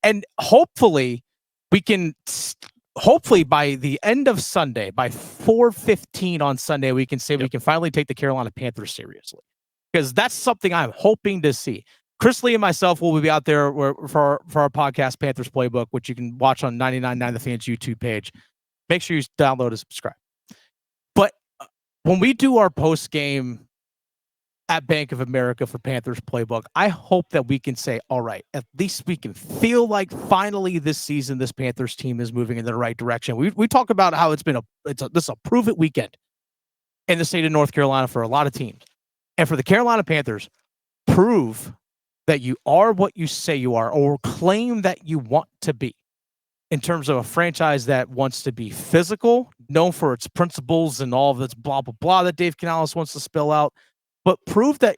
And hopefully we can. Hopefully by the end of Sunday, by 4:15 on Sunday, we can say we can finally take the Carolina Panthers seriously, because that's something I'm hoping to see. Chris Lee and myself will be out there for our podcast, Panthers Playbook, which you can watch on 99.9 The Fans YouTube page. Make sure you download and subscribe. But when we do our post game at Bank of America for Panthers Playbook, I hope that we can say, all right, at least we can feel like finally this season, this Panthers team is moving in the right direction. We talk about how this is a prove it weekend in the state of North Carolina for a lot of teams. And for the Carolina Panthers, prove that you are what you say you are, or claim that you want to be, in terms of a franchise that wants to be physical, known for its principles and all of its blah, blah, blah that Dave Canales wants to spill out. But prove that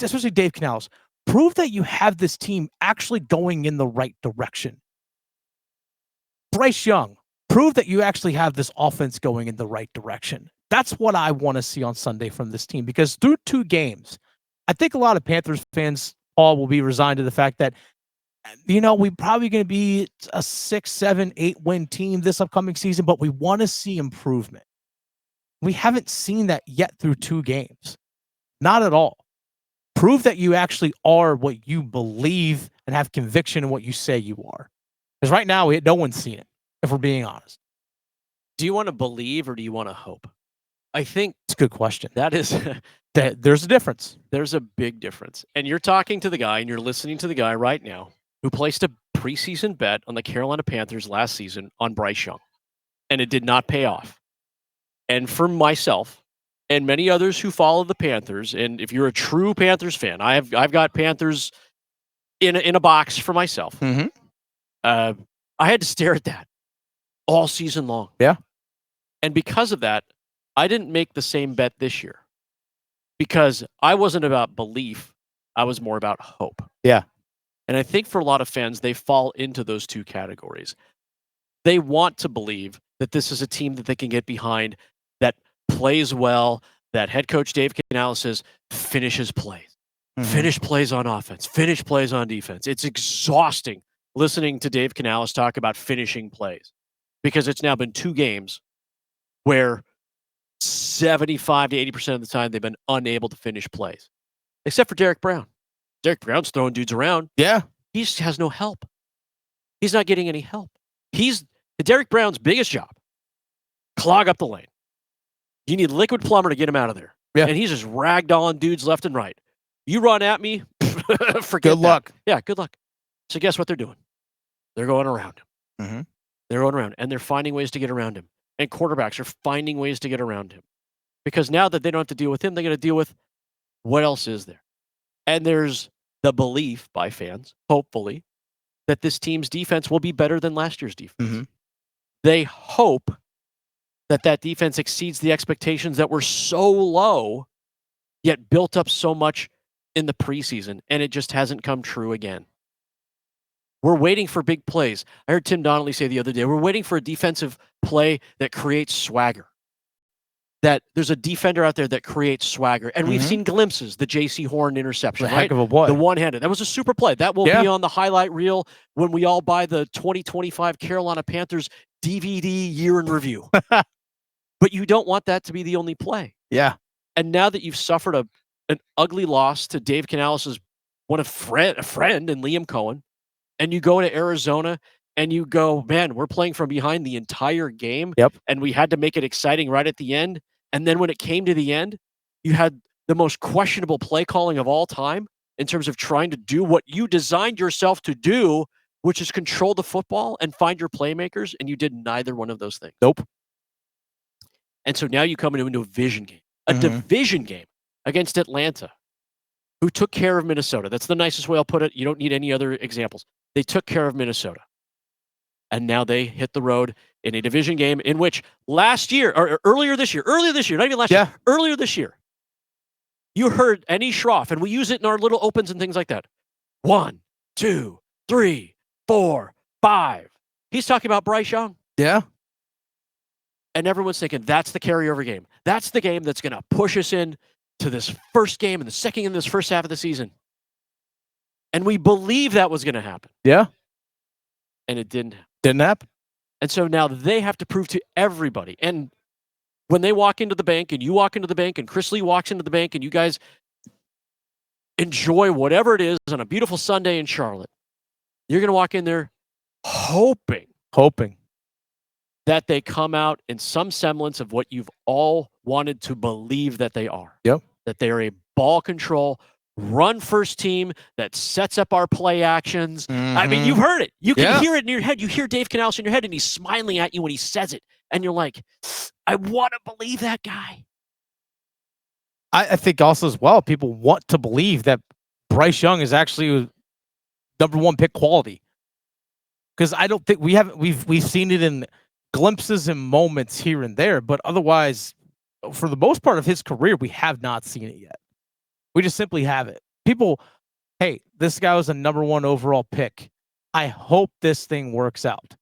especially Dave Canales, prove that you have this team actually going in the right direction. Bryce Young, prove that you actually have this offense going in the right direction. That's what I want to see on Sunday from this team, because through 2 games, I think a lot of Panthers fans all will be resigned to the fact that, we're probably going to be a 6, 7, 8 win team this upcoming season, but we want to see improvement. We haven't seen that yet through 2 games. Not at all. Prove that you actually are what you believe and have conviction in what you say you are. Because right now, no one's seen it, if we're being honest. Do you want to believe or do you want to hope? I think it's a good question. That is, there's a difference. There's a big difference. And you're talking to the guy and you're listening to the guy right now who placed a preseason bet on the Carolina Panthers last season on Bryce Young. And it did not pay off. And for myself, and many others who follow the Panthers, and if you're a true Panthers fan, I've got Panthers in a box for myself. Mm-hmm. I had to stare at that all season long. Yeah. And because of that, I didn't make the same bet this year, because I wasn't about belief. I was more about hope. Yeah. And I think for a lot of fans, they fall into those 2 categories. They want to believe that this is a team that they can get behind, that plays well, that head coach Dave Canales says finishes plays. Mm-hmm. Finish plays on offense, finish plays on defense. It's exhausting listening to Dave Canales talk about finishing plays, because it's now been 2 games where 75 to 80% of the time they've been unable to finish plays, except for Derek Brown. Derek Brown's throwing dudes around. Yeah. He just has no help. He's not getting any help. Derek Brown's biggest job, clog up the lane. You need liquid plumber to get him out of there. Yeah. And he's just ragdolling dudes left and right. You run at me, forget good luck. That. Yeah, good luck. So guess what they're doing? They're going around him. Mm-hmm. They're going around, and they're finding ways to get around him. And quarterbacks are finding ways to get around him. Because now that they don't have to deal with him, they're going to deal with what else is there. And there's the belief by fans, hopefully, that this team's defense will be better than last year's defense. Mm-hmm. They hope that defense exceeds the expectations that were so low, yet built up so much in the preseason, and it just hasn't come true again. We're waiting for big plays. I heard Tim Donnelly say the other day, we're waiting for a defensive play that creates swagger. That there's a defender out there that creates swagger. And we've seen glimpses, the J.C. Horn interception, heck of a play. The one-handed. That was a super play. That will be on the highlight reel when we all buy the 2025 Carolina Panthers DVD year in review. But you don't want that to be the only play. Yeah. And now that you've suffered an ugly loss to Dave Canales' a friend in Liam Cohen, and you go to Arizona and you go, man, we're playing from behind the entire game. Yep. And we had to make it exciting right at the end. And then when it came to the end, you had the most questionable play calling of all time in terms of trying to do what you designed yourself to do, which is control the football and find your playmakers. And you did neither one of those things. Nope. And so now you come into a division game against Atlanta, who took care of Minnesota. That's the nicest way I'll put it. You don't need any other examples. They took care of Minnesota. And now they hit the road in a division game in which earlier this year, not even last year, earlier this year, you heard Annie Schroff, and we use it in our little opens and things like that. 1, 2, 3, 4, 5. He's talking about Bryce Young. Yeah. And everyone's thinking that's the carryover game. That's the game that's going to push us in to this first game and the second in this first half of the season. And we believe that was going to happen. Yeah. and it didn't. Didn't happen. And so now they have to prove to everybody. And when they walk into the bank and you walk into the bank and Chris Lee walks into the bank and you guys enjoy whatever it is on a beautiful Sunday in Charlotte, you're going to walk in there hoping that they come out in some semblance of what you've all wanted to believe that they are. Yep. That they are a ball control, run first team that sets up our play actions. Mm-hmm. I mean, you've heard it. You can hear it in your head. You hear Dave Canales in your head, and he's smiling at you when he says it. And you're like, I want to believe that guy. I think also as well, people want to believe that Bryce Young is actually number one pick quality. Because I don't think we've seen it in glimpses and moments here and there, but otherwise, for the most part of his career, we have not seen it yet. We just simply haven't. People, hey, this guy was a number one overall pick. I hope this thing works out.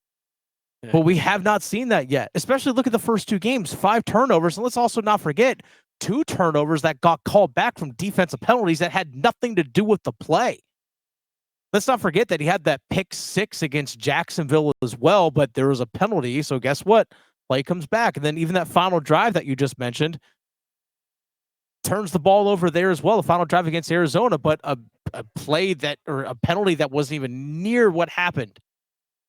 Yeah. But we have not seen that yet. Especially look at the first 2 games, 5 turnovers. And let's also not forget 2 turnovers that got called back from defensive penalties that had nothing to do with the play. Let's not forget that he had that pick 6 against Jacksonville as well, but there was a penalty. So guess what? Play comes back. And then even that final drive that you just mentioned turns the ball over there as well. The final drive against Arizona, but a play that, or a penalty that wasn't even near what happened.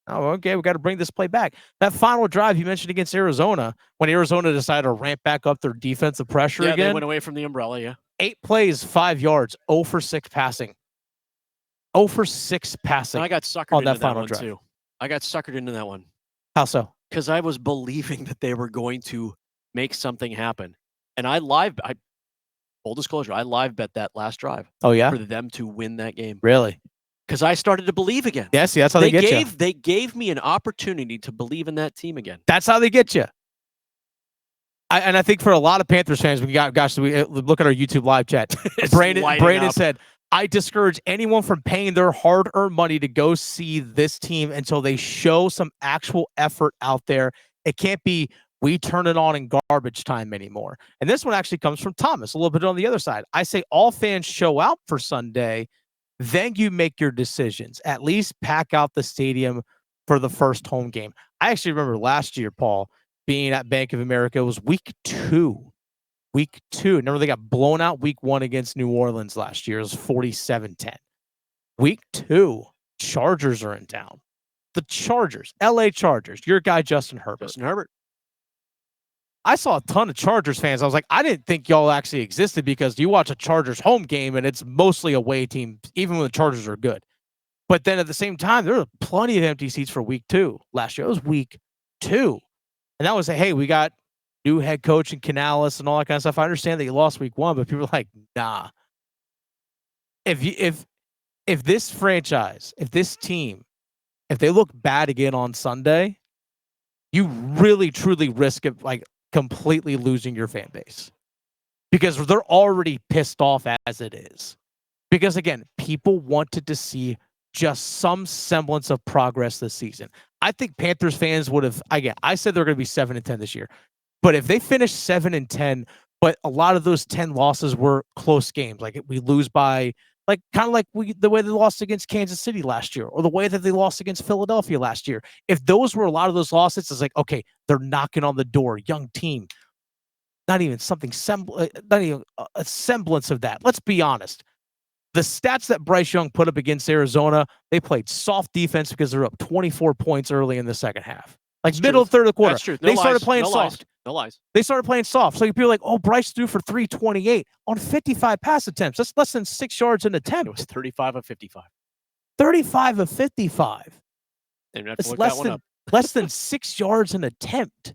Oh, okay, we got to bring this play back. That final drive you mentioned against Arizona, when Arizona decided to ramp back up their defensive pressure again. Yeah, they went away from the umbrella, yeah. 8 plays, 5 yards, 0 for 6 passing. 0 for 6 passing. And I got suckered into that one, too. I got suckered into that one. How so? Because I was believing that they were going to make something happen. And full disclosure, I live bet that last drive. Oh, yeah? For them to win that game. Really? Because I started to believe again. Yeah, see, that's how they get you. They gave me an opportunity to believe in that team again. That's how they get you. And I think for a lot of Panthers fans, we look at our YouTube live chat. Brandon said, I discourage anyone from paying their hard-earned money to go see this team until they show some actual effort out there. It can't be, we turn it on in garbage time anymore. And this one actually comes from Thomas, a little bit on the other side. I say all fans show out for Sunday, then you make your decisions. At least pack out the stadium for the first home game. I actually remember last year, Paul, being at Bank of America. It was week 2. Week 2. Remember, they got blown out week 1 against New Orleans last year. It was 47-10. Week 2, Chargers are in town. The Chargers, LA Chargers. Your guy, Justin Herbert. I saw a ton of Chargers fans. I was like, I didn't think y'all actually existed because you watch a Chargers home game and it's mostly away team, even when the Chargers are good. But then at the same time, there were plenty of empty seats for week 2 last year. It was week 2. And that was, hey, we got new head coach and Canales and all that kind of stuff. I understand that you lost week 1, but people are like, nah. If this franchise, if this team, if they look bad again on Sunday, you really, truly risk it, like, completely losing your fan base because they're already pissed off as it is. Because again, people wanted to see just some semblance of progress this season. I think Panthers fans would have, again, I said they're going to be 7-10 this year, but if they finish 7-10, but a lot of those 10 losses were close games, like we lose by, like kind of like the way they lost against Kansas City last year, or the way that they lost against Philadelphia last year. If those were a lot of those losses, it's like, okay, they're knocking on the door, young team. Not even not even a semblance of that. Let's be honest. The stats that Bryce Young put up against Arizona, they played soft defense because they're up 24 points early in the second half. Like middle third of the quarter. That's true. They started playing soft. No lies. They started playing soft. So people are like, oh, Bryce threw for 328 on 55 pass attempts. That's less than 6 yards an attempt. It was 35 of 55. 35 of 55. It's less than 6 yards an attempt.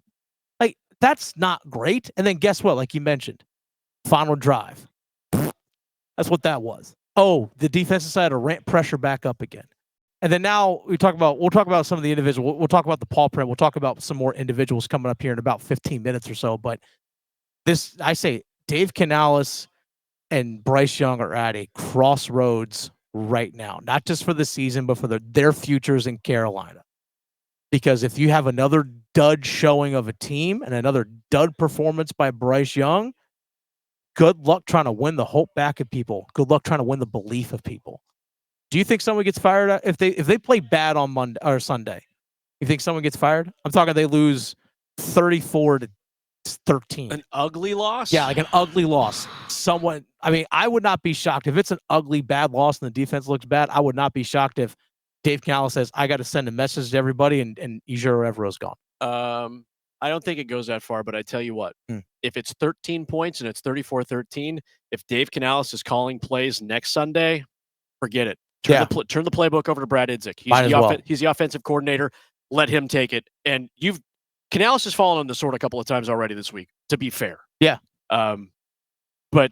Like, that's not great. And then guess what? Like you mentioned, final drive. That's what that was. Oh, the defense decided to ramp pressure back up again. And then now we'll talk about some of the individuals. We'll talk about the paw print. We'll talk about some more individuals coming up here in about 15 minutes or so. But this, I say, Dave Canales and Bryce Young are at a crossroads right now, not just for the season, but for their futures in Carolina. Because if you have another dud showing of a team and another dud performance by Bryce Young, good luck trying to win the hope back of people. Good luck trying to win the belief of people. Do you think someone gets fired if they play bad on Monday or Sunday? You think someone gets fired? I'm talking they lose 34-13. An ugly loss? Yeah, like an ugly loss. I would not be shocked if it's an ugly, bad loss and the defense looks bad. I would not be shocked if Dave Canales says, I got to send a message to everybody and Ejiro Evero's gone. I don't think it goes that far, but I tell you what, if it's 13 points and it's 34-13, if Dave Canales is calling plays next Sunday, forget it. Turn the playbook over to Brad Idzik. He's the offensive coordinator. Let him take it. And Canales has fallen on the sword a couple of times already this week, to be fair. Yeah. But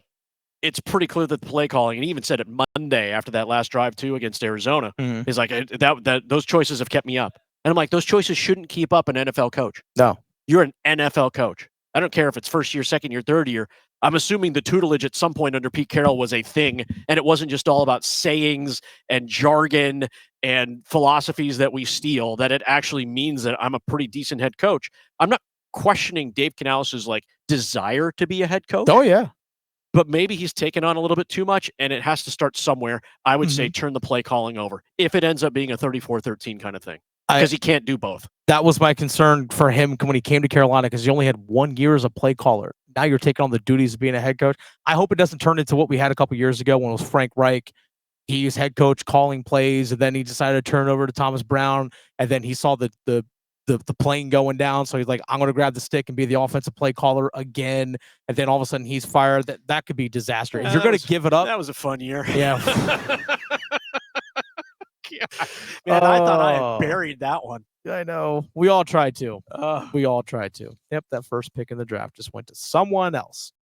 it's pretty clear that the play calling, and he even said it Monday after that last drive too against Arizona, is like that those choices have kept me up. And I'm like, those choices shouldn't keep up an NFL coach. No. You're an NFL coach. I don't care if it's first year, second year, third year. I'm assuming the tutelage at some point under Pete Carroll was a thing, and it wasn't just all about sayings and jargon and philosophies that we steal, that it actually means that I'm a pretty decent head coach. I'm not questioning Dave Canales' desire to be a head coach. Oh, yeah. But maybe he's taken on a little bit too much, and it has to start somewhere. I would say turn the play calling over if it ends up being a 34-13 kind of thing, because he can't do both. That was my concern for him when he came to Carolina, because he only had 1 year as a play caller. Now you're taking on the duties of being a head coach. I hope it doesn't turn into what we had a couple years ago when it was Frank Reich. He was head coach calling plays, and then he decided to turn over to Thomas Brown, and then he saw the plane going down, so he's like, I'm going to grab the stick and be the offensive play caller again, and then all of a sudden he's fired. That could be disaster. If you're going to give it up. That was a fun year. Yeah. Man, I thought I had buried that one. I know. We all tried to. Yep, that first pick in the draft just went to someone else.